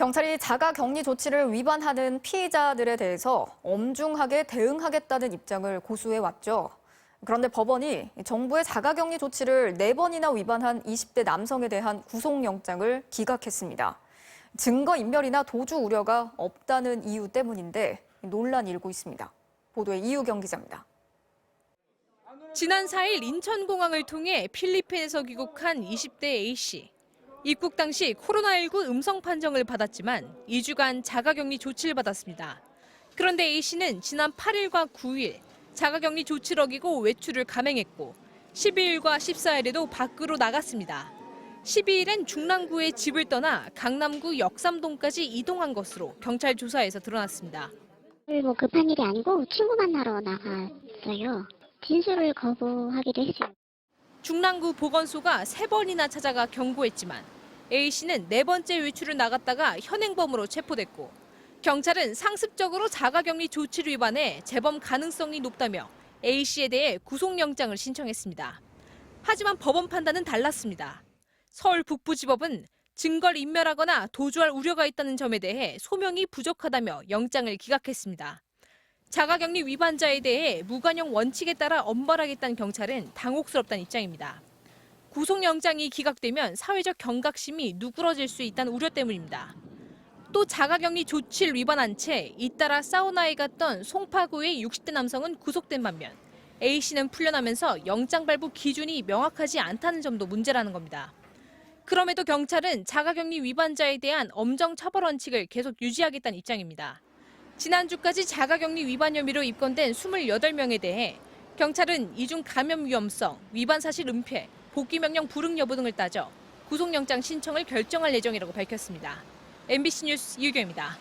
경찰이 자가격리 조치를 위반하는 피의자들에 대해서 엄중하게 대응하겠다는 입장을 고수해왔죠. 그런데 법원이 정부의 자가격리 조치를 4번이나 위반한 20대 남성에 대한 구속영장을 기각했습니다. 증거인멸이나 도주 우려가 없다는 이유 때문인데 논란이 일고 있습니다. 보도에 이유경 기자입니다. 지난 4일 인천공항을 통해 필리핀에서 귀국한 20대 A씨. 입국 당시 코로나19 음성 판정을 받았지만 2주간 자가격리 조치를 받았습니다. 그런데 A씨는 지난 8일과 9일 자가격리 조치를 어기고 외출을 감행했고 12일과 14일에도 밖으로 나갔습니다. 12일엔 중랑구의 집을 떠나 강남구 역삼동까지 이동한 것으로 경찰 조사에서 드러났습니다. 급한 일이 아니고 친구 만나러 나갔어요. 진술을 거부하기도 했어요. 중랑구 보건소가 3번이나 찾아가 경고했지만 A씨는 4번째 외출을 나갔다가 현행범으로 체포됐고 경찰은 상습적으로 자가격리 조치를 위반해 재범 가능성이 높다며 A씨에 대해 구속영장을 신청했습니다. 하지만 법원 판단은 달랐습니다. 서울 북부지법은 증거를 인멸하거나 도주할 우려가 있다는 점에 대해 소명이 부족하다며 영장을 기각했습니다. 자가격리 위반자에 대해 무관용 원칙에 따라 엄벌하겠다는 경찰은 당혹스럽다는 입장입니다. 구속영장이 기각되면 사회적 경각심이 누그러질 수 있다는 우려 때문입니다. 또 자가격리 조치를 위반한 채 잇따라 사우나에 갔던 송파구의 60대 남성은 구속된 반면 A씨는 풀려나면서 영장 발부 기준이 명확하지 않다는 점도 문제라는 겁니다. 그럼에도 경찰은 자가격리 위반자에 대한 엄정 처벌 원칙을 계속 유지하겠다는 입장입니다. 지난주까지 자가격리 위반 혐의로 입건된 28명에 대해 경찰은 이중 감염 위험성, 위반 사실 은폐, 복귀 명령 불응 여부 등을 따져 구속영장 신청을 결정할 예정이라고 밝혔습니다. MBC 뉴스 이유경입니다.